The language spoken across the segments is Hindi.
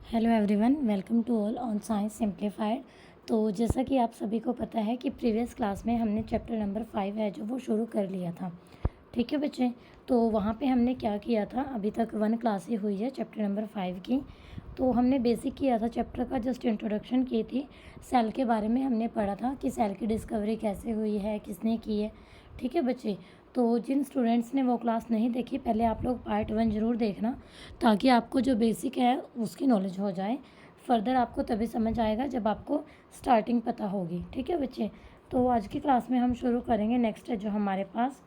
Hello everyone, welcome to all on science simplified. तो जैसा कि आप सभी को पता है कि प्रीवियस क्लास में हमने चैप्टर नंबर 5 है जो वो शुरू कर लिया था। ठीक है बच्चे, तो वहाँ पे हमने क्या किया था, अभी तक 1 क्लास ही हुई है चैप्टर नंबर 5 की। तो हमने बेसिक किया था चैप्टर का, जस्ट इंट्रोडक्शन की थी। सेल के बारे में हमने पढ़ा था कि सेल की डिस्कवरी कैसे हुई है, किसने की है। ठीक है बच्चे, तो जिन स्टूडेंट्स ने वो क्लास नहीं देखी, पहले आप लोग पार्ट 1 ज़रूर देखना, ताकि आपको जो बेसिक है उसकी नॉलेज हो जाए। फर्दर आपको तभी समझ आएगा जब आपको स्टार्टिंग पता होगी। ठीक है बच्चे, तो आज की क्लास में हम शुरू करेंगे। नेक्स्ट है जो हमारे पास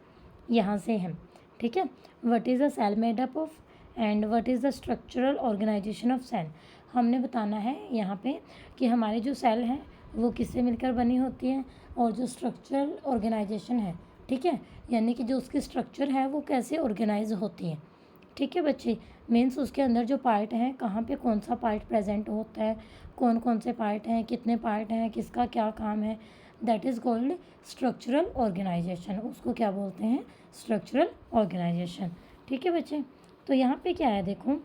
यहाँ से है। ठीक है, what is a cell made up of and what is the structural organization of cell. हमने बताना है यहाँ पे कि हमारे जो सेल हैं वो किससे मिलकर बनी होती हैं और जो स्ट्रक्चरल ऑर्गेनाइजेशन है, ठीक है, यानी कि जो उसकी स्ट्रक्चर है वो कैसे ऑर्गेनाइज होती है। ठीक है बच्चे, मीन्स उसके अंदर जो पार्ट हैं, कहाँ पे कौन सा पार्ट प्रेजेंट होता है, कौन कौन से पार्ट हैं, कितने पार्ट हैं, किसका क्या काम है, that is called structural organization. उसको क्या बोलते हैं? Structural organization. ठीक है बच्चे, तो यहाँ पे क्या है, देखो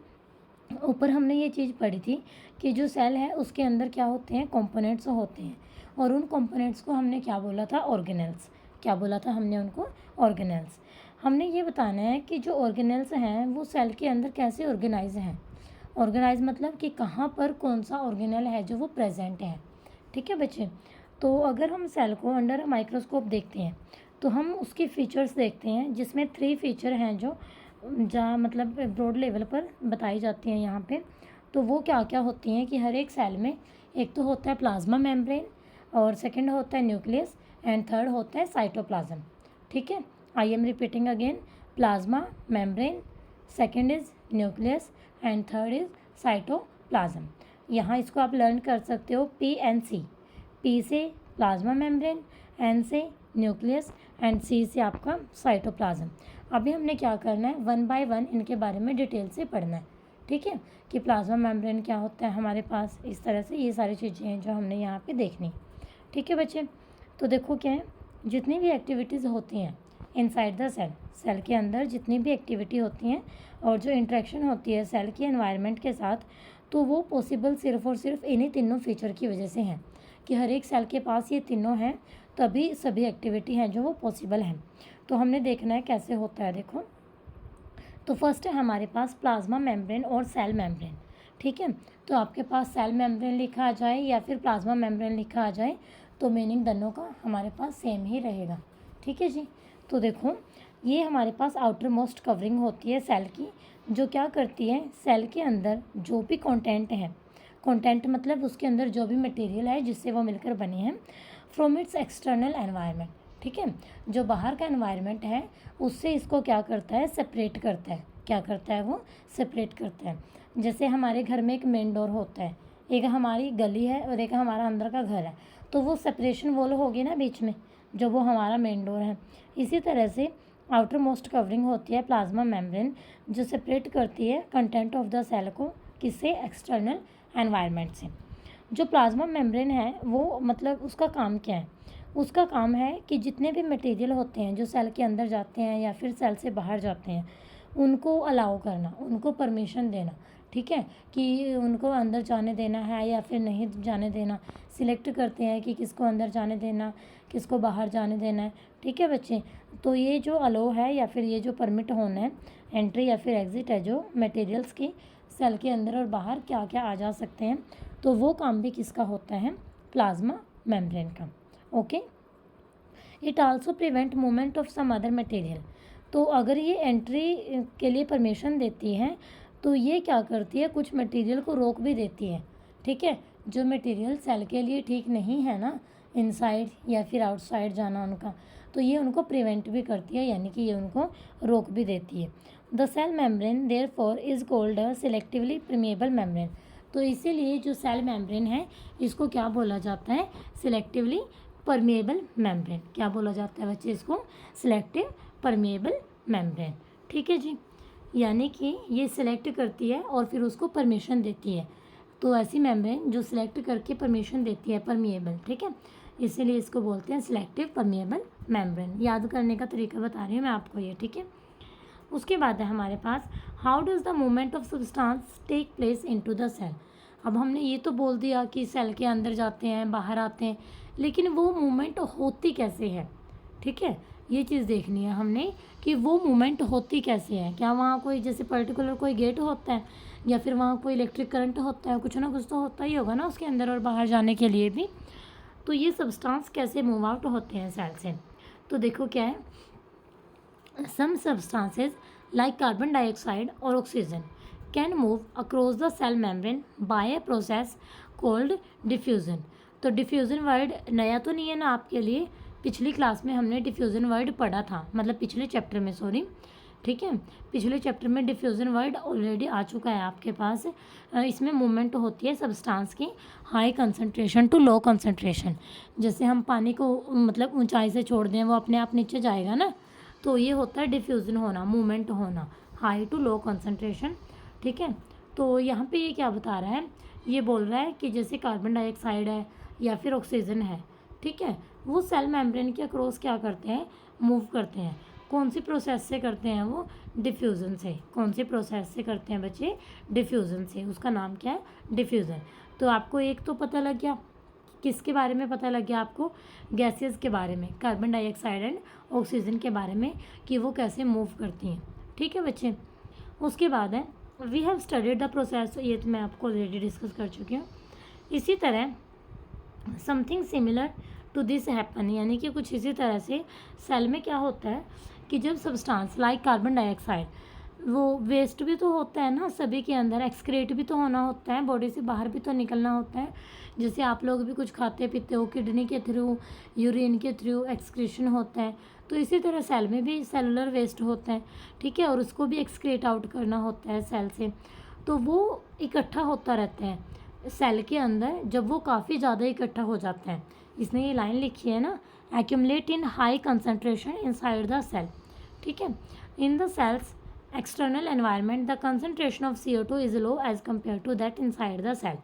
ऊपर हमने ये चीज़ पढ़ी थी कि जो सेल है उसके अंदर क्या होते हैं, कंपोनेंट्स होते हैं, और उन कंपोनेंट्स को हमने क्या बोला था? ऑर्गेनेल्स। क्या बोला था हमने उनको? ऑर्गेनेल्स। हमने ये बताना है कि जो ऑर्गेनेल्स हैं वो सेल के अंदर कैसे ऑर्गेनाइज हैं। ऑर्गेनाइज मतलब कि कहाँ पर कौन सा ऑर्गेनेल है जो वो प्रेजेंट है। ठीक है बच्चे, तो अगर हम सेल को अंडर माइक्रोस्कोप देखते हैं तो हम उसकी फीचर्स देखते हैं, जिसमें 3 फीचर हैं जो जहाँ मतलब ब्रॉड लेवल पर बताई जाती हैं यहाँ पे। तो वो क्या क्या होती हैं कि हर एक सेल में एक तो होता है प्लाज्मा मेम्ब्रेन, और सेकंड होता है न्यूक्लियस, एंड थर्ड होता है साइटोप्लाज्म। ठीक है, I am repeating again, plasma membrane, second is nucleus, and third is cytoplasm. यहाँ इसको आप लर्न कर सकते हो PNC। P से प्लाज्मा मेम्ब्रेन, N से न्यूक्लियस, एंड C से आपका साइटोप्लाज्म। अभी हमने क्या करना है, 1 बाय 1 इनके बारे में डिटेल से पढ़ना है। ठीक है, कि प्लाज्मा मेम्ब्रेन क्या होता है हमारे पास, इस तरह से ये सारी चीज़ें हैं जो हमने यहाँ पे देखनी। ठीक है बच्चे, तो देखो क्या है, जितनी भी एक्टिविटीज़ होती हैं इनसाइड द सेल, सेल के अंदर जितनी भी एक्टिविटी होती हैं और जो इंट्रैक्शन होती है सेल की एनवायरनमेंट के साथ, तो वो पॉसिबल सिर्फ और सिर्फ इन्हीं तीनों फीचर की वजह से हैं कि हर एक सेल के पास ये तीनों हैं, तभी सभी एक्टिविटी हैं जो वो पॉसिबल हैं। तो हमने देखना है कैसे होता है। देखो, तो फर्स्ट है हमारे पास प्लाज्मा मेम्ब्रेन और सेल मेम्ब्रेन। ठीक है, तो आपके पास सेल मेम्ब्रेन लिखा आ जाए या फिर प्लाज्मा मेम्ब्रेन लिखा आ जाए तो मीनिंग दोनों का हमारे पास सेम ही रहेगा। ठीक है जी, तो देखो ये हमारे पास आउटर मोस्ट कवरिंग होती है सेल की, जो क्या करती है, सेल के अंदर जो भी कंटेंट है, कंटेंट मतलब उसके अंदर जो भी मटेरियल है जिससे वो मिलकर बनी है, फ्रॉम इट्स एक्सटर्नल एनवायरनमेंट। ठीक है, जो बाहर का एनवायरनमेंट है उससे इसको क्या करता है, सेपरेट करता है। क्या करता है वो? सेपरेट करता है। जैसे हमारे घर में एक मेन डोर होता है, एक हमारी गली है और एक हमारा अंदर का घर है, तो वो सेपरेशन वॉल होगी ना बीच में, जो वो हमारा मेन डोर है। इसी तरह से आउटर मोस्ट कवरिंग होती है प्लाज्मा मेम्ब्रेन, जो सेपरेट करती है कंटेंट ऑफ द सेल को, किससे? एक्सटर्नल एनवायरनमेंट से। जो प्लाज्मा मेम्ब्रेन है वो मतलब उसका काम क्या है? उसका काम है कि जितने भी मटेरियल होते हैं जो सेल के अंदर जाते हैं या फिर सेल से बाहर जाते हैं, उनको अलाउ करना, उनको परमिशन देना। ठीक है, कि उनको अंदर जाने देना है या फिर नहीं जाने देना। सिलेक्ट करते हैं कि किसको अंदर जाने देना, किसको बाहर जाने देना है। ठीक है बच्चे, तो ये जो अलाउ है या फिर ये जो परमिट होना है, एंट्री या फिर एग्जिट है जो मटेरियल्स की, सेल के अंदर और बाहर क्या क्या आ जा सकते हैं, तो वो काम भी किसका होता है? प्लाज्मा मेम्ब्रेन का। Okay, it also prevent movement of some other material. तो अगर ये एंट्री के लिए परमिशन देती है तो ये क्या करती है, कुछ मटेरियल को रोक भी देती है। ठीक है, जो मटेरियल सेल के लिए ठीक नहीं है ना, इनसाइड या फिर आउटसाइड जाना उनका, तो ये उनको प्रिवेंट भी करती है, यानी कि ये उनको रोक भी देती है। The cell membrane therefore is called a selectively permeable membrane. तो इसीलिए जो सेल मेम्ब्रेन है इसको क्या बोला जाता है? Selectively permeable membrane. क्या बोला जाता है बच्चे इसको? Selective permeable membrane. ठीक है जी, यानी कि ये सिलेक्ट करती है और फिर उसको परमिशन देती है। तो ऐसी मेम्ब्रेन जो सिलेक्ट करके परमिशन देती है, परमिएबल। ठीक है, इसीलिए इसको बोलते हैं सिलेक्टिव परमिएबल मेम्ब्रेन। याद करने का तरीका बता रही हूँ मैं आपको ये। ठीक है, उसके बाद है हमारे पास how does the movement of substance take place into the cell. अब हमने ये तो बोल दिया कि सेल के अंदर जाते हैं, बाहर आते हैं, लेकिन वो मूवमेंट होती कैसे है, ठीक है, ये चीज़ देखनी है हमने कि वो मूवमेंट होती कैसे है। क्या वहाँ कोई जैसे पर्टिकुलर कोई गेट होता है, या फिर वहाँ कोई इलेक्ट्रिक करंट होता है, कुछ ना कुछ तो होता ही होगा ना उसके अंदर और बाहर जाने के लिए भी। तो ये सब्सटेंस कैसे मूव आउट होते हैं सेल से, तो देखो क्या है, some substances like carbon dioxide और oxygen can move across the cell membrane by a process called diffusion. तो डिफ्यूज़न वर्ड नया तो नहीं है ना आपके लिए, पिछली क्लास में हमने डिफ्यूज़न वर्ड पढ़ा था, मतलब पिछले चैप्टर में, सॉरी, ठीक है, पिछले चैप्टर में डिफ्यूज़न वर्ड ऑलरेडी आ चुका है आपके पास। इसमें मूवमेंट होती है सब्सटेंस की high concentration to low concentration. जैसे हम पानी को मतलब ऊंचाई से छोड़ दें, वो अपने आप नीचे जाएगा ना, तो ये होता है डिफ्यूज़न होना, मूवमेंट होना, हाई टू लो कंसंट्रेशन, ठीक है। तो यहाँ पे ये क्या बता रहा है, ये बोल रहा है कि जैसे कार्बन डाइऑक्साइड है या फिर ऑक्सीजन है, ठीक है, वो सेल मेम्ब्रेन के अक्रॉस क्या करते हैं, मूव करते हैं। कौन सी प्रोसेस से करते हैं वो, डिफ्यूज़न से। कौन सी प्रोसेस से करते हैं बच्चे, डिफ्यूज़न से, उसका नाम क्या है, डिफ्यूज़न। तो आपको एक तो पता लग गया, किसके बारे में पता लग गया आपको, गैसेस के बारे में, कार्बन डाइऑक्साइड एंड ऑक्सीजन के बारे में, कि वो कैसे मूव करती हैं, ठीक है बच्चे। उसके बाद है we have studied the process, ये तो मैं आपको ऑलरेडी डिस्कस कर चुकी हूँ। इसी तरह something similar to this happen, यानी कि कुछ इसी तरह से सेल में क्या होता है कि जब सब्सटेंस लाइक कार्बन डाइऑक्साइड, वो वेस्ट भी तो होता है ना सभी के अंदर, एक्सक्रीट भी तो होना होता है, बॉडी से बाहर भी तो निकलना होता है। जैसे आप लोग भी कुछ खाते पीते हो, किडनी के थ्रू, यूरिन के थ्रू एक्सक्रीशन होता है, तो इसी तरह सेल में भी सेलुलर वेस्ट होता है, ठीक है, और उसको भी एक्सक्रीट आउट करना होता है सेल से। तो वो इकट्ठा होता रहता है सेल के अंदर, जब वो काफ़ी ज़्यादा इकट्ठा हो जाता है, इसने ये लाइन लिखी है ना, accumulate in high concentration inside the cell, ठीक है। In the cells external environment the concentration of CO2 is low as compare to that inside the cell.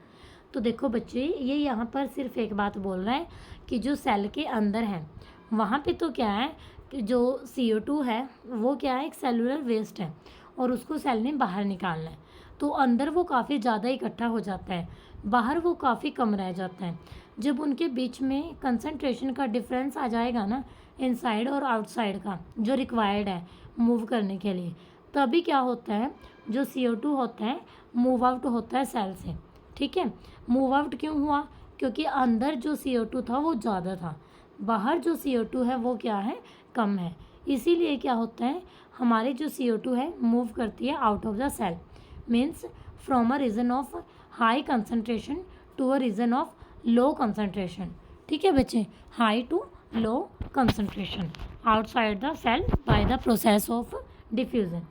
तो देखो बच्चे, ये यहाँ पर सिर्फ एक बात बोल रहा है कि जो सेल के अंदर है वहाँ पे तो क्या है कि जो CO2 है वो क्या है, एक सेलुलर वेस्ट है, और उसको सेल ने बाहर निकालना है। तो अंदर वो काफ़ी ज़्यादा इकट्ठा हो जाता है, बाहर वो काफ़ी कम रह जाता है। जब उनके बीच में कंसंट्रेशन का डिफरेंस आ जाएगा ना, इनसाइड और आउटसाइड का, जो रिक्वायर्ड है मूव करने के लिए, तभी क्या होता है, जो CO2 होता है मूव आउट होता है सेल से, ठीक है। मूव आउट क्यों हुआ, क्योंकि अंदर जो CO2 था वो ज़्यादा था, बाहर जो CO2 है वो क्या है, कम है। इसीलिए क्या होता है, हमारे जो CO2 है मूव करती है out of the cell, means from a region of high concentration to a region of low concentration, ठीक है बच्चे, high to low concentration outside the cell by the process of diffusion.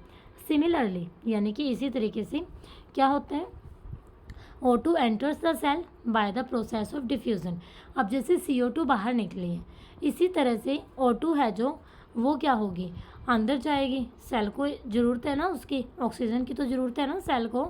Similarly, यानी कि इसी तरीके से क्या होता है, O2 enters the cell by the process of diffusion. अब जैसे CO2 बाहर निकली है, इसी तरह से O2 है जो, वो क्या होगी, अंदर जाएगी, सेल को ज़रूरत है ना उसकी, ऑक्सीजन की तो ज़रूरत है ना सेल को,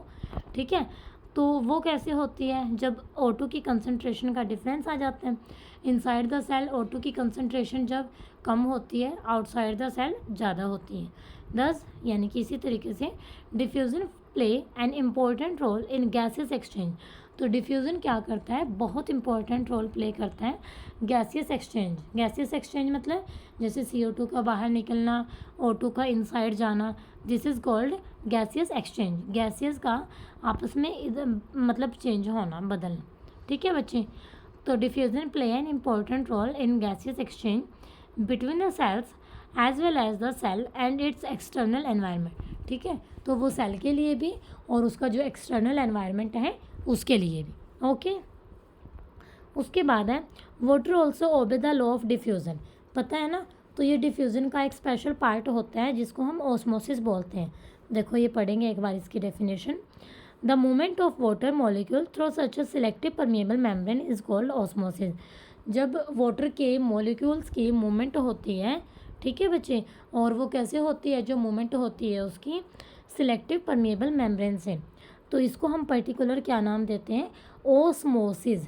ठीक है। तो वो कैसे होती है, जब O2 की कंसंट्रेशन का डिफरेंस आ जाता है इनसाइड द सेल, O2 की कंसंट्रेशन जब कम होती है, आउटसाइड द सेल ज़्यादा होती है। दस, यानी कि इसी तरीके से diffusion play an important role in gases exchange. तो डिफ्यूज़न क्या करता है, बहुत इंपॉर्टेंट रोल प्ले करता है गैसियस एक्सचेंज। गैसियस एक्सचेंज मतलब जैसे CO2 का बाहर निकलना, O2 का इनसाइड जाना, this is called gaseous exchange. Gaseous का आपस में इधर मतलब चेंज होना, बदलना, ठीक है बच्चे। तो diffusion play an important role in gaseous exchange between the cells as well as the cell and its external environment, ठीक है। तो वो सेल के लिए भी और उसका जो एक्सटर्नल एनवायरनमेंट है उसके लिए भी, ओके। उसके बाद है water also obey the law of diffusion, पता है ना। तो ये डिफ्यूज़न का एक स्पेशल पार्ट होता है जिसको हम ऑस्मोसिस बोलते हैं। देखो ये पढ़ेंगे एक बार इसकी definition. The movement of water molecule through such a selective permeable membrane is called osmosis. जब वाटर के मॉलिक्यूल्स की मूवमेंट होती है, ठीक है बच्चे, और वो कैसे होती है, जो मूवमेंट होती है उसकी सिलेक्टिव परमिएबल मेम्ब्रेन से, तो इसको हम पर्टिकुलर क्या नाम देते हैं, ओस्मोसिस,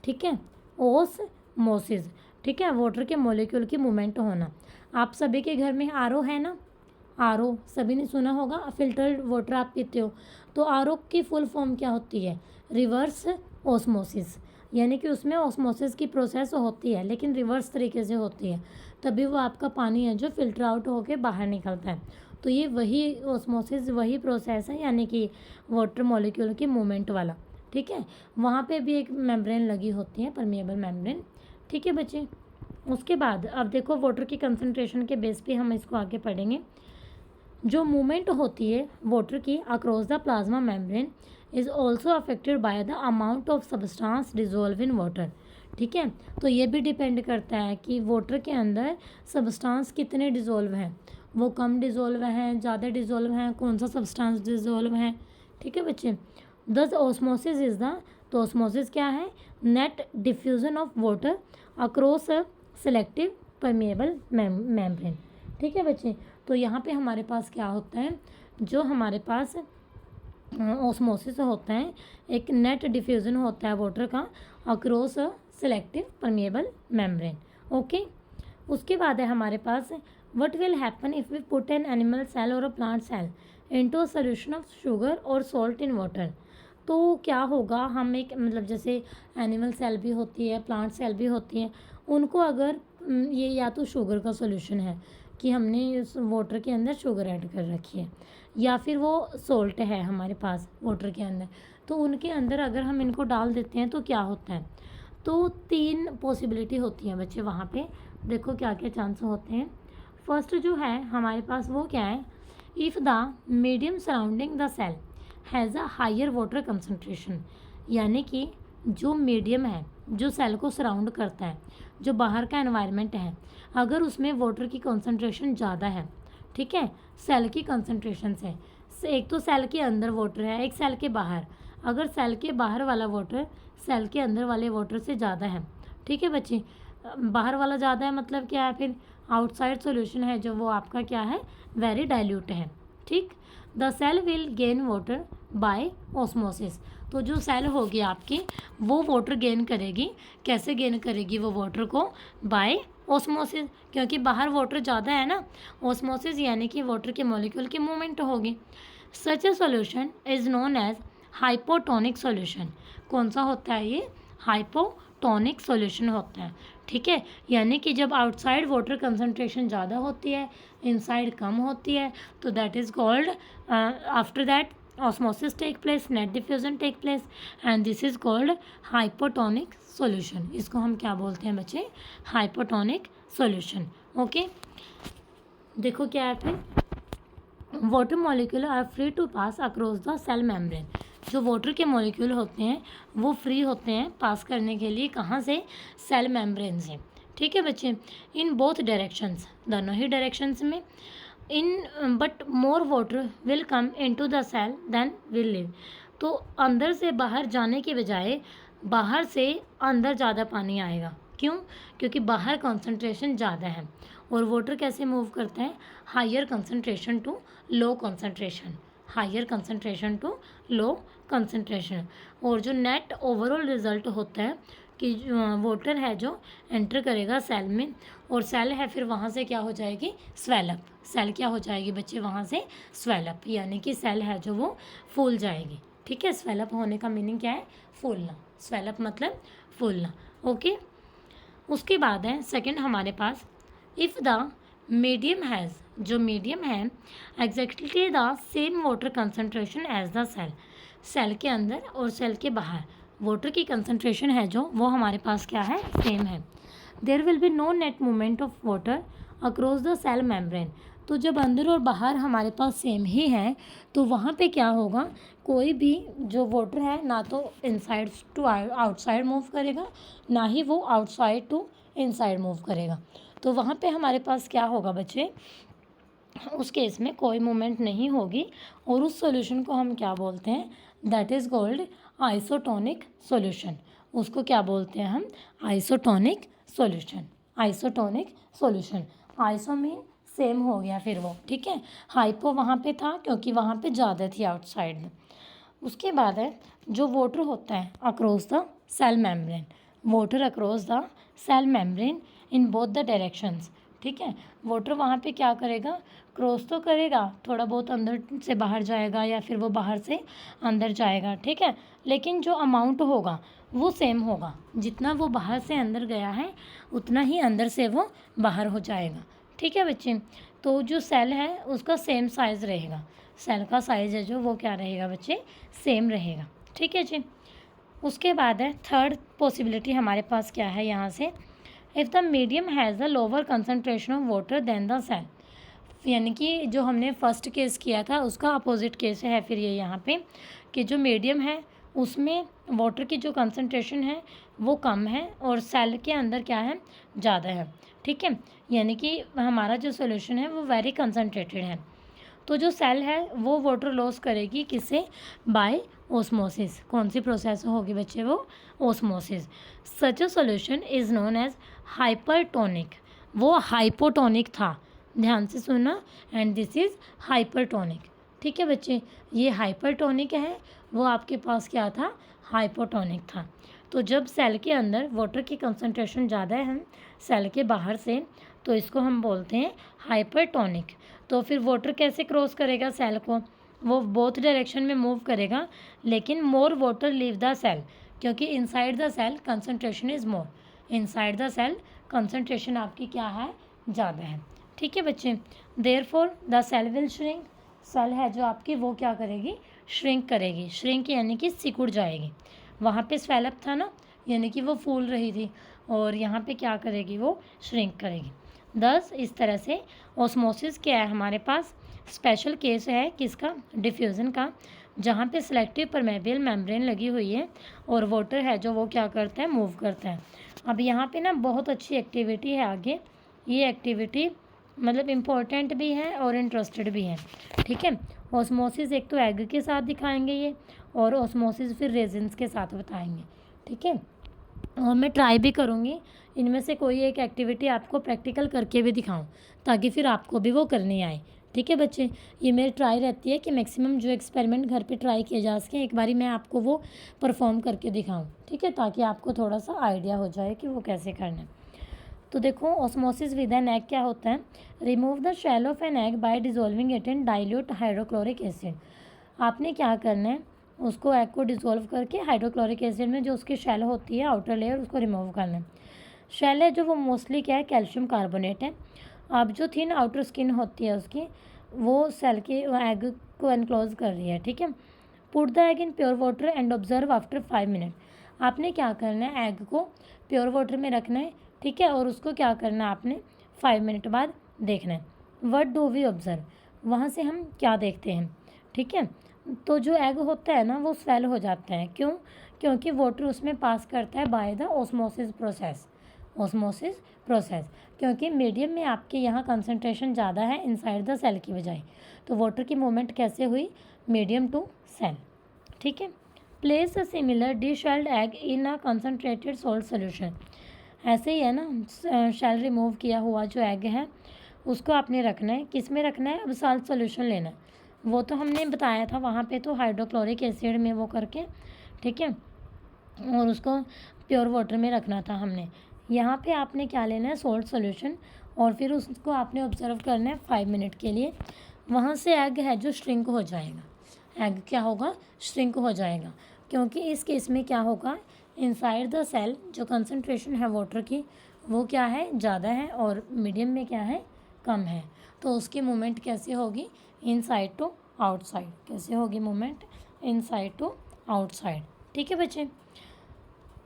ठीक है, ओस्मोसिस, ठीक है। वाटर के मॉलिक्यूल की मूवमेंट होना। आप सभी के घर में RO है ना, आरओ सभी ने सुना होगा, फिल्टर्ड वाटर आप पीते हो। तो आरओ की फुल फॉर्म क्या होती है? रिवर्स ऑस्मोसिस, यानी कि उसमें ऑस्मोसिस की प्रोसेस होती है लेकिन रिवर्स तरीके से होती है, तभी वो आपका पानी है जो फिल्टर आउट होकर बाहर निकलता है। तो ये वही ऑस्मोसिस वही प्रोसेस है, यानी कि वाटर मॉलिक्यूल की मूवमेंट वाला। ठीक है, वहाँ पे भी एक मेम्ब्रेन लगी होती है, परमिएबल मेम्ब्रेन। ठीक है बच्चे, उसके बाद अब देखो वाटर की कंसंट्रेशन के बेस पे हम इसको आगे पढ़ेंगे। जो मूवमेंट होती है वाटर की across the plasma membrane is also affected by the amount of substance dissolve in water. ठीक है, तो ये भी डिपेंड करता है कि वाटर के अंदर सब्सटेंस कितने डिजोल्व हैं, वो कम डिजोल्व हैं, ज़्यादा डिजोल्व हैं, कौन सा सब्सटेंस डिजोल्व है। ठीक है बच्चे, दस ऑस्मोसिस इज द, तो ऑस्मोसिस क्या है? Net diffusion of water across selective permeable membrane. ठीक है बच्चे, तो यहाँ पे हमारे पास क्या होता है, जो हमारे पास ऑस्मोसिस होता है, एक नेट डिफ्यूजन होता है वाटर का across selective permeable membrane. Okay, उसके बाद है हमारे पास what will happen if we put an animal cell और a plant cell into a solution of sugar और सॉल्ट इन वाटर। तो क्या होगा, हम एक मतलब जैसे एनिमल सेल भी होती है, प्लांट सेल भी होती है, उनको अगर ये या तो शुगर का सॉल्यूशन है कि हमने उस वाटर के अंदर शुगर ऐड कर रखी है, या फिर वो सॉल्ट है हमारे पास वाटर के अंदर, तो उनके अंदर अगर हम इनको डाल देते हैं तो क्या होता है? तो 3 पॉसिबिलिटी होती हैं बच्चे वहाँ पे। देखो क्या क्या चांस होते हैं। फर्स्ट जो है हमारे पास वो क्या है, if the medium surrounding the cell has a higher water concentration, यानी कि जो मीडियम है जो सेल को सराउंड करता है, जो बाहर का एनवायरनमेंट है, अगर उसमें वाटर की कंसंट्रेशन ज़्यादा है, ठीक है, सेल की कंसंट्रेशन से एक तो सेल के अंदर वाटर है, एक सेल के बाहर, अगर सेल के बाहर वाला वाटर सेल के अंदर वाले वाटर से ज़्यादा है, ठीक है बच्चे, बाहर वाला ज़्यादा है मतलब क्या है, फिर आउटसाइड सॉल्यूशन है जो वो आपका क्या है, वेरी डाइल्यूट है। ठीक, the cell will gain water by osmosis, तो जो सेल होगी आपकी वो वाटर गेन करेगी, कैसे गेन करेगी वो वाटर को? बाय ऑस्मोसिस, क्योंकि बाहर वाटर ज़्यादा है ना, ऑस्मोसिस यानी कि वाटर के मॉलिक्यूल की मूवमेंट होगी। Such a solution is known as hypotonic solution. कौन सा होता है ये? हाइपोटोनिक सॉल्यूशन होता है। ठीक है, यानी कि जब आउटसाइड वाटर कंसंट्रेशन ज़्यादा होती है, इनसाइड कम होती है, तो that is called, after that osmosis take place, net diffusion take place, and this is called hypotonic solution। इसको हम क्या बोलते हैं बच्चे? hypotonic solution। ओके, देखो क्या है फिर, water molecule are free to pass across the cell membrane. जो वाटर के मॉलिक्यूल होते हैं वो फ्री होते हैं पास करने के लिए, कहाँ से? सेल मेम्ब्रेन से। ठीक है बच्चे, इन बोथ डायरेक्शंस, दोनों ही डायरेक्शंस में। In but more water will come into the cell than will leave, तो अंदर से बाहर जाने के बजाय बाहर से अंदर ज़्यादा पानी आएगा। क्यों? क्योंकि बाहर कंसंट्रेशन ज़्यादा है, और वाटर कैसे मूव करता है? Higher concentration to low concentration, higher concentration to low concentration. और जो नेट ओवरऑल रिजल्ट होता है कि वाटर है जो एंटर करेगा सेल में, और सेल है फिर वहाँ से क्या हो जाएगी? स्वेलअप। सेल क्या हो जाएगी बच्चे? वहाँ से स्वेलअप, यानी कि सेल है जो वो फूल जाएगी। ठीक है, स्वेलअप होने का मीनिंग क्या है? फूलना। स्वेलअप मतलब फूलना। ओके, उसके बाद है सेकंड हमारे पास, इफ़ द मीडियम हैज़, जो मीडियम है exactly the same water concentration as the cell, cell के अंदर और सेल के बाहर वाटर की कंसंट्रेशन है जो वो हमारे पास क्या है? सेम है। There will be no net movement of water across the cell membrane, तो जब अंदर और बाहर हमारे पास सेम ही है तो वहाँ पे क्या होगा? कोई भी जो वाटर है ना तो इनसाइड टू आउटसाइड मूव करेगा, ना ही वो आउटसाइड टू इनसाइड मूव करेगा। तो वहाँ पे हमारे पास क्या होगा बच्चे? उस केस में कोई मूवमेंट नहीं होगी, और उस सॉल्यूशन को हम क्या बोलते हैं? That is called isotonic solution. उसको क्या बोलते हैं हम? Isotonic solution. Isotonic solution, iso mean same हो गया फिर वो। ठीक है, हाइपो वहाँ पे था क्योंकि वहाँ पे ज़्यादा थी आउटसाइड में। उसके बाद है जो वाटर होता है across the cell membrane, water across the cell membrane in both the directions. ठीक है। वाटर वहाँ पे क्या करेगा, क्रॉस तो करेगा, थोड़ा बहुत अंदर से बाहर जाएगा या फिर वो बाहर से अंदर जाएगा, ठीक है, लेकिन जो अमाउंट होगा वो सेम होगा। जितना वो बाहर से अंदर गया है उतना ही अंदर से वो बाहर हो जाएगा, ठीक है बच्चे। तो जो सेल है उसका सेम साइज़ रहेगा, सेल का साइज़ है जो वो क्या रहेगा बच्चे, सेम रहेगा, ठीक है जी। उसके बाद है थर्ड पॉसिबिलिटी हमारे पास क्या है यहाँ से, if the medium has a lower concentration of water than the cell, यानी कि जो हमने फर्स्ट केस किया था उसका अपोजिट केस है फिर ये यहाँ पे, कि जो मीडियम है उसमें वाटर की जो कंसनट्रेशन है वो कम है और सेल के अंदर क्या है, ज़्यादा है, ठीक है। यानी कि हमारा जो सॉल्यूशन है वो वेरी कंसनट्रेटेड है। तो जो सेल है वो वाटर लॉस करेगी किससे, बाय ओस्मोसिस। कौन सी प्रोसेस होगी बच्चे, वो osmosis. Such a solution is known as hypertonic, वो हाइपोटोनिक था, ध्यान से सुनना, एंड दिस इज़ हाइपरटोनिक, ठीक है बच्चे। ये हाइपरटोनिक है, वो आपके पास क्या था, हाइपोटोनिक था। तो जब सेल के अंदर वाटर की कंसनट्रेशन ज़्यादा है सेल के बाहर से, तो इसको हम बोलते हैं हाइपरटोनिक। तो फिर वाटर कैसे क्रॉस करेगा सेल को, वो बोथ डायरेक्शन में मूव करेगा, लेकिन more water leave the cell, क्योंकि inside the cell concentration is more, inside the cell concentration आपकी क्या है, ज़्यादा है, ठीक है बच्चे। Therefore the cell will shrink, cell है जो आपकी वो क्या करेगी, श्रिंक करेगी। श्रिंक यानी कि सिकुड़ जाएगी। वहाँ पे स्वेलअप था ना, यानी कि वो फूल रही थी, और यहाँ पे क्या करेगी, वो श्रिंक करेगी। दस इस तरह से ऑस्मोसिस क्या है हमारे पास, स्पेशल केस है किसका, डिफ्यूज़न का, जहाँ पे सिलेक्टिव परमेबियल मेम्ब्रेन लगी हुई है और वाटर है जो वो क्या करता है, मूव करता है। अब यहाँ पे ना बहुत अच्छी एक्टिविटी है आगे, ये एक्टिविटी मतलब इम्पोर्टेंट भी है और इंटरेस्टेड भी है, ठीक है। ऑस्मोसिस एक तो एग के साथ दिखाएंगे ये, और ऑस्मोसिस फिर रेजिन्स के साथ बताएंगे, ठीक है। और मैं ट्राई भी करूँगी इनमें से कोई एक एक्टिविटी आपको प्रैक्टिकल करके भी दिखाऊं, ताकि फिर आपको भी वो करनी आए, ठीक है बच्चे। ये मेरी ट्राई रहती है कि मैक्सिमम जो एक्सपेरिमेंट घर पे ट्राई किए जा सके एक बारी मैं आपको वो परफॉर्म करके दिखाऊं, ठीक है, ताकि आपको थोड़ा सा आइडिया हो जाए कि वो कैसे करना है। तो देखो ऑस्मोसिस विद एन एग क्या होता है, remove the shell of an egg by dissolving it in dilute hydrochloric acid. आपने क्या करना है, उसको एग को डिसॉल्व करके हाइड्रोक्लोरिक एसिड में जो उसकी शेल होती है आउटर लेयर उसको रिमूव करना है। शेल है जो वो मोस्टली क्या है, कैल्शियम कार्बोनेट है। अब जो थिन आउटर स्किन होती है उसकी, वो सेल के एग को एनक्लोज कर रही है, ठीक है। Put the egg in pure water and observe after 5 minute. आपने क्या करना है, एग को प्योर वाटर में रखना है, ठीक है, और उसको क्या करना है आपने 5 मिनट बाद देखना है। व्हाट डू वी ऑब्जर्व, वहाँ से हम क्या देखते हैं, ठीक है। तो जो एग होता है ना वो स्वेल हो जाता है, क्यों, क्योंकि वाटर उसमें पास करता है by the osmosis process, osmosis process, क्योंकि मीडियम में आपके यहाँ कंसनट्रेशन ज़्यादा है इनसाइड द सेल की बजाय, तो वाटर की मूवमेंट कैसे हुई, मीडियम टू सेल, ठीक है। Place a similar deshelled egg in a concentrated salt solution, ऐसे ही है ना, शेल रिमूव किया हुआ जो एग है उसको आपने रखना है, किस में रखना है, अब साल्ट सोल्यूशन लेना है, वो तो हमने बताया था वहाँ पे, तो हाइड्रोक्लोरिक एसिड में वो करके, ठीक है, और उसको प्योर वाटर में रखना था हमने। यहाँ पे आपने क्या लेना है, सॉल्ट सोल्यूशन, और फिर उसको आपने ऑब्जर्व करना है 5 मिनट के लिए। वहाँ से एग है जो श्रिंक हो जाएगा, एग क्या होगा, श्रिंक हो जाएगा, क्योंकि इस केस में क्या होगा, इनसाइड द सेल जो कंसनट्रेशन है वाटर की वो क्या है, ज़्यादा है, और मीडियम में क्या है, कम है। तो उसकी मूवमेंट कैसे होगी, इनसाइड टू आउटसाइड, कैसे होगी मूवमेंट, इनसाइड टू आउटसाइड, ठीक है बच्चे।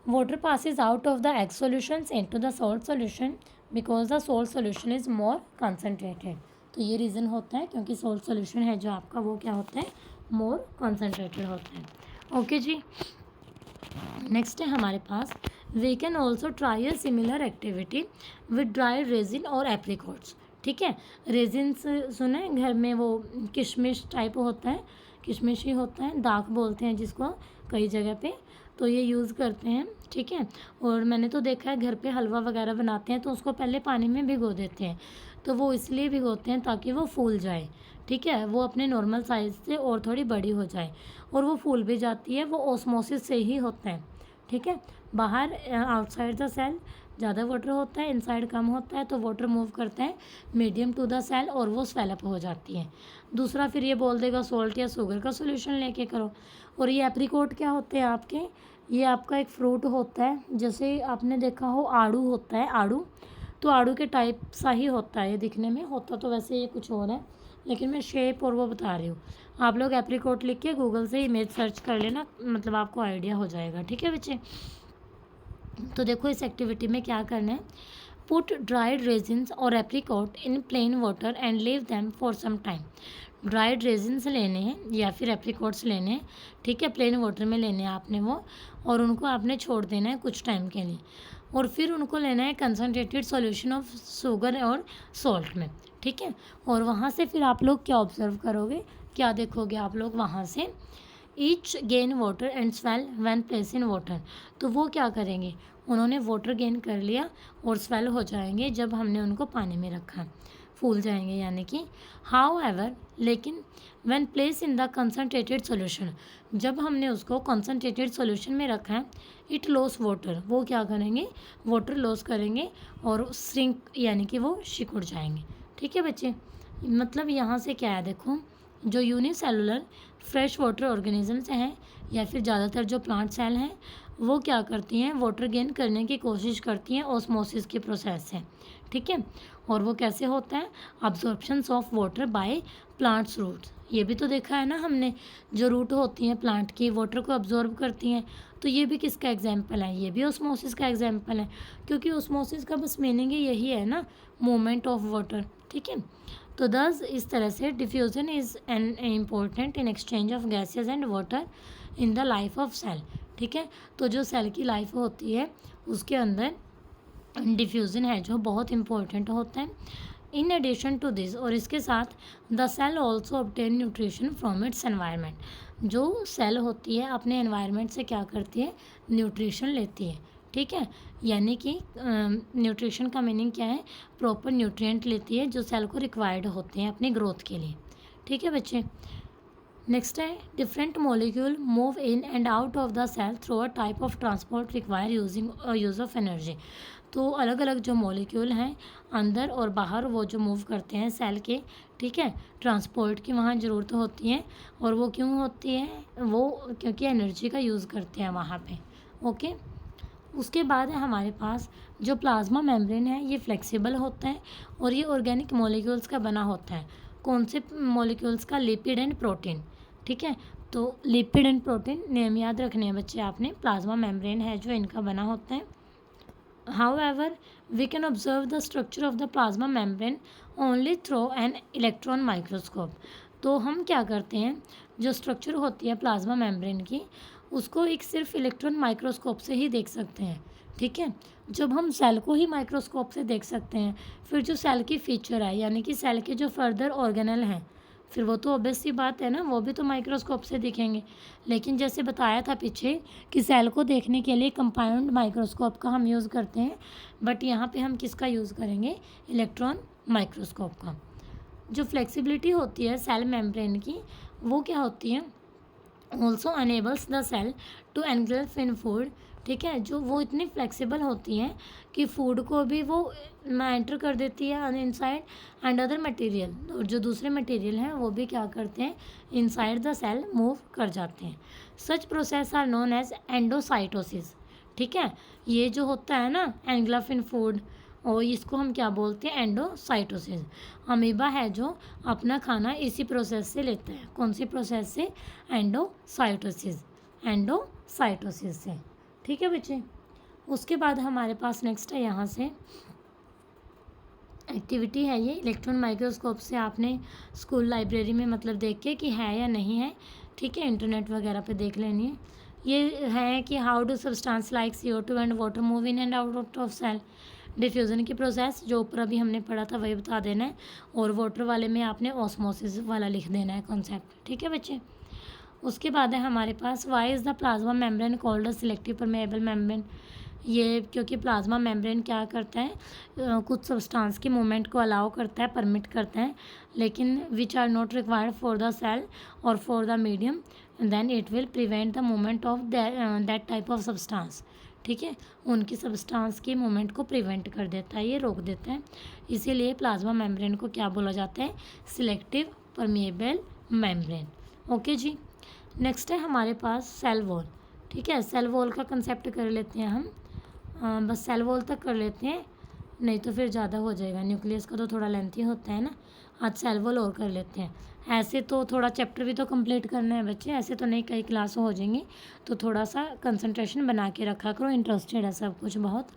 Water passes out of the egg solutions into the salt solution because the salt solution is more concentrated। तो ये रीज़न होता है क्योंकि सॉल्ट सोल्यूशन है जो आपका वो क्या होता है, मोर कंसनट्रेटेड होता है, ओके जी। नेक्स्ट है हमारे पास, we can also try a similar activity with dry raisin और एप्रिकॉट्स, ठीक है। रेजिन सुना है घर में, वो किशमिश टाइप होता है, किशमिश ही होता है, दाख बोलते हैं जिसको कई जगह पे, तो ये यूज़ करते हैं, ठीक है। और मैंने तो देखा है घर पे हलवा वगैरह बनाते हैं तो उसको पहले पानी में भिगो देते हैं, तो वो इसलिए भिगोते हैं ताकि वो फूल जाए, ठीक है, वो अपने नॉर्मल साइज़ से और थोड़ी बड़ी हो जाए, और वो फूल भी जाती है, वो ऑस्मोसिस से ही होता है, ठीक है। बाहर आउटसाइड द सेल ज़्यादा वाटर होता है, इनसाइड कम होता है, तो वाटर मूव करता है मीडियम टू द सेल और वो स्वेलअप हो जाती है। दूसरा फिर ये बोल देगा सॉल्ट या शुगर का सोल्यूशन लेके करो। और ये एप्रीकोट क्या होते हैं आपके, ये आपका एक फ्रूट होता है, जैसे आपने देखा हो आड़ू होता है, आड़ू तो आड़ू के टाइप सा ही होता है ये दिखने में, होता तो वैसे ये कुछ और है, लेकिन मैं शेप और वो बता रही हूँ। आप लोग एप्रीकोट लिख के गूगल से इमेज सर्च कर लेना, मतलब आपको आइडिया हो जाएगा। ठीक है बच्चे, तो देखो इस एक्टिविटी में क्या करना है, पुट ड्राइड रेजिन्स और apricot in plain water and leave them for some time. Dried raisins लेने हैं या फिर एप्रीकोट्स लेने हैं, ठीक है, प्लेन वाटर में लेने हैं आपने वो, और उनको आपने छोड़ देना है कुछ टाइम के लिए, और फिर उनको लेना है कंसनट्रेटेड सॉल्यूशन ऑफ शुगर और सॉल्ट में, ठीक है। और वहाँ से फिर आप लोग क्या ऑब्जर्व करोगे, क्या देखोगे आप लोग वहाँ से, each gain water and swell when place in water. तो वो क्या करेंगे, उन्होंने वाटर गेन कर लिया और स्वेल हो जाएंगे जब हमने उनको पानी में रखा, फूल जाएंगे यानी कि। हाउ एवर, लेकिन when place in the concentrated solution, जब हमने उसको कंसनट्रेटेड सोल्यूशन में रखा है, इट लॉस वाटर, वो क्या करेंगे, वाटर लॉस करेंगे और श्रिंक यानी कि वो सिकुड़ जाएंगे। ठीक है बच्चे, मतलब यहाँ से क्या है देखो, जो यूनिसेलुलर फ्रेश वाटर ऑर्गेनिजम्स हैं या फिर ज़्यादातर जो प्लांट सेल हैं, वो क्या करती हैं, वाटर गेन करने की कोशिश करती हैं ऑस्मोसिस के प्रोसेस से। ठीक है, और वो कैसे होता है, absorptions of water by plants roots. ये भी तो देखा है ना हमने, जो रूट होती हैं प्लांट की वाटर को अब्जॉर्ब करती हैं, तो ये भी किसका एग्जाम्पल है, ये भी ऑस्मोसिस का एग्जाम्पल है, क्योंकि ऑस्मोसिस का बस मीनिंग ही यही है ना, मूवमेंट ऑफ वाटर। ठीक है, तो दस इस तरह से diffusion is an important in exchange of gases and water in the life of cell. ठीक है, तो जो सेल की लाइफ होती है उसके अंदर डिफ्यूज़न है जो बहुत इम्पोर्टेंट होता है। इन एडिशन टू दिस, और इसके साथ the cell also obtain nutrition from its environment. जो सेल होती है अपने एनवायरनमेंट से क्या करती है, न्यूट्रिशन लेती है। ठीक है, यानी कि न्यूट्रिशन का मीनिंग क्या है, प्रॉपर न्यूट्रिएंट लेती है जो सेल को रिक्वायर्ड होते हैं अपनी ग्रोथ के लिए। ठीक है बच्चे, नेक्स्ट है different molecule move in and out of the cell through a type of transport require use of energy. तो अलग अलग जो मॉलिक्यूल हैं अंदर और बाहर वो जो मूव करते हैं सेल के, ठीक है, ट्रांसपोर्ट की वहाँ ज़रूरत होती है, और वो क्यों होती है, वो क्योंकि एनर्जी का यूज़ करते हैं वहाँ पे। ओके, उसके बाद है हमारे पास जो प्लाज्मा मेम्ब्रेन है, ये फ्लेक्सिबल होता है और ये ऑर्गेनिक मॉलिक्यूल्स का बना होता है। कौन से मॉलिक्यूल्स का, लिपिड एंड प्रोटीन। ठीक है, तो लिपिड एंड प्रोटीन नेम याद रखने हैं बच्चे आपने, प्लाज्मा मेम्ब्रेन है जो इनका बना होता है। However, we can observe the structure of the plasma membrane only through an electron microscope. तो हम क्या करते हैं, जो स्ट्रक्चर होती है प्लाज्मा मेम्ब्रेन की, उसको एक सिर्फ इलेक्ट्रॉन माइक्रोस्कोप से ही देख सकते हैं। ठीक है, जब हम सेल को ही माइक्रोस्कोप से देख सकते हैं, फिर जो सेल की फीचर है यानी कि सेल के जो फर्दर ऑर्गेनल हैं, फिर वो तो ऑब्वियस सी बात है ना, वो भी तो माइक्रोस्कोप से दिखेंगे। लेकिन जैसे बताया था पीछे कि सेल को देखने के लिए कंपाउंड माइक्रोस्कोप का हम यूज़ करते हैं, बट यहाँ पे हम किसका यूज़ करेंगे, इलेक्ट्रॉन माइक्रोस्कोप का। जो फ्लेक्सिबिलिटी होती है सेल मेम्ब्रेन की, वो क्या होती है, also enables the cell to engulf in food. ठीक है, जो वो इतनी फ्लेक्सिबल होती हैं कि फूड को भी वो एंटर कर देती है इनसाइड, एंड अदर मटेरियल, और जो दूसरे मटेरियल हैं वो भी क्या करते हैं, इनसाइड द सेल मूव कर जाते हैं। Such process are known as endocytosis. ठीक है, ये जो होता है ना एनगल्फ इन फूड, और इसको हम क्या बोलते हैं, एंडोसाइटोसिस। अमीबा है जो अपना खाना इसी प्रोसेस से लेता है, कौन सी प्रोसेस से, एंडोसाइटोसिस, एंडोसाइटोसिस से। ठीक है बच्चे, उसके बाद हमारे पास नेक्स्ट है यहाँ से एक्टिविटी है, ये इलेक्ट्रॉन माइक्रोस्कोप से आपने स्कूल लाइब्रेरी में मतलब देख के कि है या नहीं है, ठीक है, इंटरनेट वगैरह पे देख लेनी है। ये है कि how do substance like CO2 and water move in and out of cell. Diffusion की प्रोसेस जो ऊपर अभी हमने पढ़ा था वही बता देना है, और वाटर वाले में आपने ऑस्मोसिस वाला लिख देना है कॉन्सेप्ट। ठीक है बच्चे, उसके बाद है हमारे पास why is the plasma membrane called a selective permeable membrane. ये क्योंकि प्लाज्मा मेम्ब्रेन क्या करता है, कुछ सब्सटेंस की मूवमेंट को अलाउ करता है, परमिट करता है, लेकिन which are not required for the cell और for the medium, then it will prevent the movement of that type of substance. ठीक है, उनकी सब्सटेंस की मूवमेंट को प्रिवेंट कर देता है, ये रोक देता है। इसीलिए प्लाज्मा मेम्ब्रेन को क्या बोला जाता है? Selective permeable membrane. ओके जी। नेक्स्ट है हमारे पास सेल वॉल। ठीक है, सेल वॉल का कंसेप्ट कर लेते हैं हम। बस सेल वॉल तक कर लेते हैं, नहीं तो फिर ज़्यादा हो जाएगा, न्यूक्लियस का तो थोड़ा लेंथी होता है ना। आज सेल वॉल और कर लेते हैं। ऐसे तो थोड़ा चैप्टर भी तो कंप्लीट करना है बच्चे, ऐसे तो नहीं, कई क्लास हो जाएंगी, तो थोड़ा सा कंसंट्रेशन बना के रखा करो, इंटरेस्टेड है सब कुछ बहुत।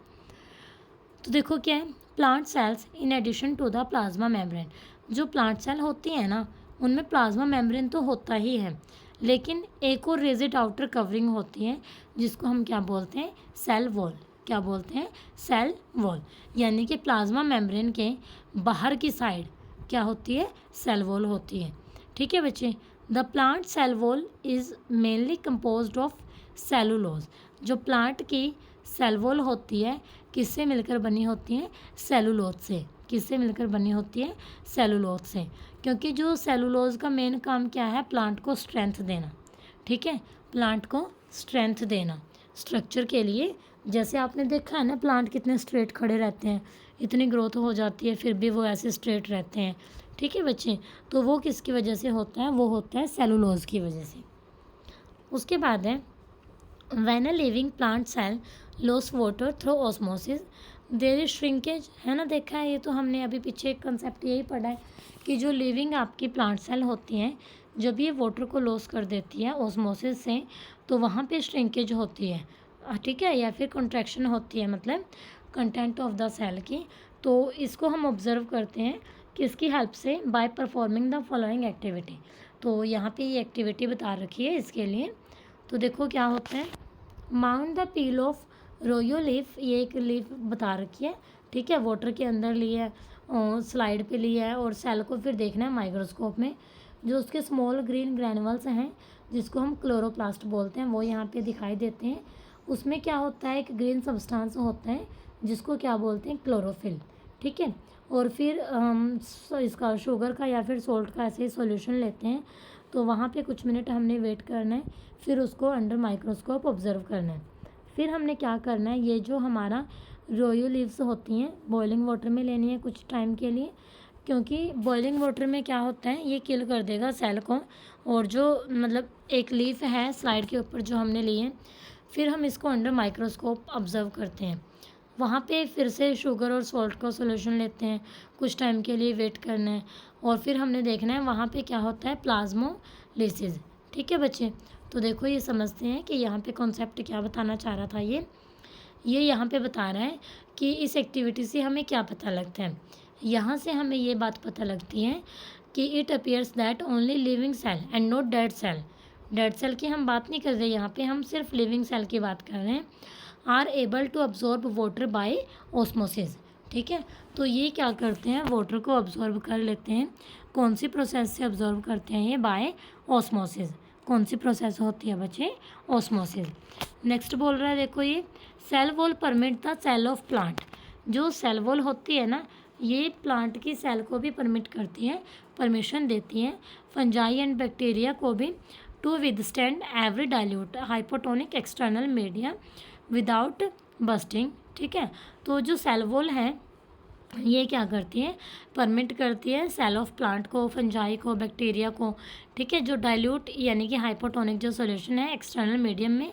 तो देखो क्या है, plant cells in addition to the plasma membrane. जो प्लांट सेल होती है ना, उनमें प्लाज्मा मेम्ब्रेन तो होता ही है, लेकिन एक और रिजिड आउटर कवरिंग होती है जिसको हम क्या बोलते हैं? Cell wall. क्या बोलते हैं? Cell wall. यानी कि प्लाज्मा मेम्ब्रेन के बाहर की साइड क्या होती है? सेल वॉल होती है। ठीक है बच्चे। The plant cell wall is mainly composed of cellulose. जो प्लांट की सेल वॉल होती है किससे मिलकर बनी होती है? सेलुलोज से। किससे मिलकर बनी होती है? सेलुलोज से। क्योंकि जो सेलुलोज का मेन काम क्या है? प्लांट को स्ट्रेंथ देना। ठीक है, प्लांट को स्ट्रेंथ देना स्ट्रक्चर के लिए। जैसे आपने देखा है ना, प्लांट कितने स्ट्रेट खड़े रहते हैं, इतनी ग्रोथ हो जाती है फिर भी वो ऐसे स्ट्रेट रहते हैं। ठीक है बच्चे, तो वो किसकी वजह से होता है? वो होता है सेलुलोज की वजह से। उसके बाद है when a living plant cell loss water through osmosis there is shrinkage. है ना, देखा है ये तो हमने अभी पीछे एक कंसेप्ट यही पढ़ा है कि जो लिविंग आपकी प्लांट सेल होती हैं, जब ये वाटर को लॉस कर देती है ऑस्मोसिस से, तो वहाँ पे श्रिंकेज होती है। ठीक है, या फिर कंट्रैक्शन होती है, मतलब कंटेंट ऑफ द सेल की। तो इसको हम ऑब्जर्व करते हैं किसकी हेल्प से? By performing the following activity. तो यहाँ पे ये एक्टिविटी बता रखी है इसके लिए। तो देखो क्या होता है, mount the peel of rhoeo leaf. ये एक लीफ बता रखी है। ठीक है, वाटर के अंदर ली है और स्लाइड पे लिया है, और सेल को फिर देखना है माइक्रोस्कोप में। जो उसके स्मॉल ग्रीन ग्रैनुअल्स हैं जिसको हम क्लोरोप्लास्ट बोलते हैं, वो यहाँ पे दिखाई देते हैं। उसमें क्या होता है? एक ग्रीन सब्सटेंस होता है जिसको क्या बोलते हैं? क्लोरोफिल। ठीक है, और फिर इसका शुगर का या फिर सोल्ट का ऐसे ही सॉल्यूशन लेते हैं। तो वहाँ पे कुछ मिनट हमने वेट करना है, फिर उसको अंडर माइक्रोस्कोप ऑब्जर्व करना है। फिर हमने क्या करना है, ये जो हमारा रोयो लीव्स होती हैं बॉइलिंग वाटर में लेनी है कुछ टाइम के लिए, क्योंकि बॉइलिंग वाटर में क्या होता है, ये किल कर देगा सेल को। और जो मतलब एक लीफ है स्लाइड के ऊपर जो हमने ली है, फिर हम इसको अंडर माइक्रोस्कोप ऑब्जर्व करते हैं। वहाँ पे फिर से शुगर और सॉल्ट का सॉल्यूशन लेते हैं, कुछ टाइम के लिए वेट करना है, और फिर हमने देखना है वहाँ पे क्या होता है? प्लाज्मोलिसिस। ठीक है बच्चे, तो देखो ये समझते हैं कि यहाँ पे कॉन्सेप्ट क्या बताना चाह रहा था। ये यहाँ पे बता रहा है कि इस एक्टिविटी से हमें क्या पता लगता है। यहाँ से हमें ये बात पता लगती है कि it appears that only living cell and not dead cell. Dead cell की हम बात नहीं कर रहे यहाँ पे, हम सिर्फ लिविंग सेल की बात कर रहे हैं। Are able to absorb water by osmosis. ठीक है, तो ये क्या करते हैं? वाटर को अब्जॉर्ब कर लेते हैं। कौन सी प्रोसेस से अब्जॉर्ब करते हैं? ये बाय ऑस्मोसिस। कौन सी प्रोसेस होती है बच्चे? ऑस्मोसिस। नेक्स्ट बोल रहा है, देखो ये cell wall permit the cell of plant. जो सेल वॉल होती है ना, ये प्लांट की सेल को भी परमिट करती है, परमिशन देती है फंजाई एंड बैक्टीरिया को भी to withstand every dilute hypotonic external media without bursting. ठीक है, तो जो सेल वॉल है ये क्या करती है? परमिट करती है सेल ऑफ प्लांट को, फंजाई को, बैक्टीरिया को। ठीक है, जो डाइल्यूट यानी कि हाइपोटोनिक जो सॉल्यूशन है एक्सटर्नल मीडियम में,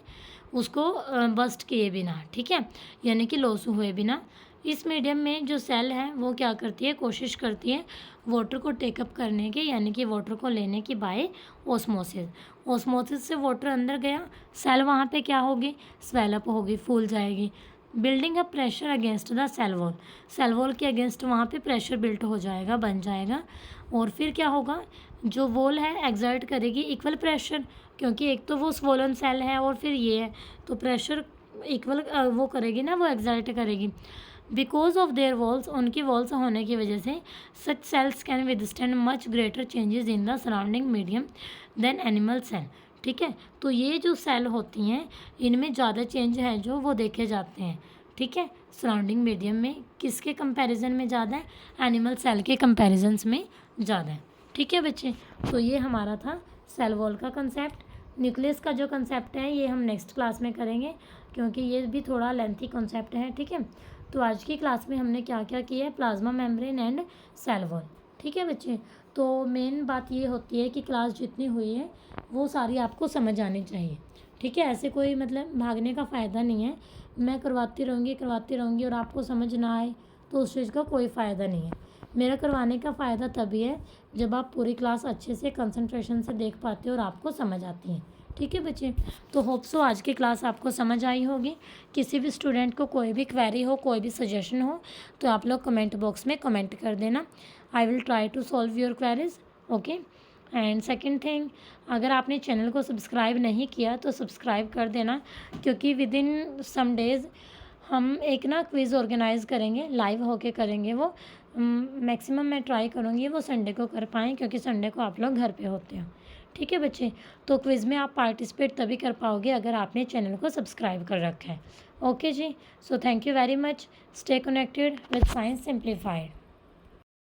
उसको बस्ट किए बिना, ठीक है, यानी कि लॉस हुए बिना, इस मीडियम में जो सेल है वो क्या करती है? कोशिश करती है वाटर को टेकअप करने की, यानी कि वाटर को लेने की बाय ऑस्मोसिस। ऑस्मोसिस से वाटर अंदर गया, सेल वहाँ पे क्या होगी? स्वेलअप होगी, फूल जाएगी। Building a pressure against the cell wall. Cell wall के अगेंस्ट वहाँ पे प्रेशर बिल्ट हो जाएगा, बन जाएगा। और फिर क्या होगा? जो वॉल है एक्सर्ट करेगी इक्वल प्रेशर, क्योंकि एक तो वो स्वोलन सेल है और फिर ये है, तो प्रेशर इक्वल वो करेगी ना, वो एक्सर्ट करेगी। बिकॉज ऑफ देयर वॉल्स, उनकी वॉल्स होने की वजह से, such cells can withstand much greater changes in the surrounding medium than animal cell. ठीक है, तो ये जो सेल होती हैं इनमें ज़्यादा चेंज है जो वो देखे जाते हैं। ठीक है, सराउंडिंग मीडियम में किसके कंपैरिजन में ज़्यादा है? एनिमल सेल के कंपैरिजन्स में ज़्यादा है। ठीक है बच्चे, तो ये हमारा था सेल वॉल का कंसेप्ट। न्यूक्लियस का जो कंसेप्ट है ये हम नेक्स्ट क्लास में करेंगे, क्योंकि ये भी थोड़ा लेंथी कंसेप्ट है, ठीक है। तो आज की क्लास में हमने क्या क्या किया है, plasma membrane and cell wall, ठीक है बच्चे। तो मेन बात ये होती है कि क्लास जितनी हुई है वो सारी आपको समझ आनी चाहिए, ठीक है। ऐसे कोई मतलब भागने का फ़ायदा नहीं है, मैं करवाती रहूँगी और आपको समझ ना आए तो उस चीज़ का कोई फ़ायदा नहीं है। मेरा करवाने का फ़ायदा तभी है जब आप पूरी क्लास अच्छे से कंसंट्रेशन से देख पाते हो और आपको समझ आती है, ठीक है बच्चे। तो होप सो आज की क्लास आपको समझ आई होगी। किसी भी स्टूडेंट को कोई भी क्वेरी हो, कोई भी सजेशन हो, तो आप लोग कमेंट बॉक्स में कमेंट कर देना। I will try to solve your queries, okay. And second thing, अगर आपने चैनल को सब्सक्राइब नहीं किया तो सब्सक्राइब कर देना, क्योंकि विद इन सम डेज़ हम एक ना क्विज़ ऑर्गेनाइज़ करेंगे, लाइव होके करेंगे वो। मैक्सिमम मैं ट्राई करूँगी वो संडे को कर पाएँ, क्योंकि संडे को आप लोग घर पे होते हो, ठीक है बच्चे। तो क्विज़ में आप पार्टिसिपेट तभी कर पाओगे अगर आपने चैनल को सब्सक्राइब कर रखा है, okay ji. So thank you very much, stay connected with Science simplified.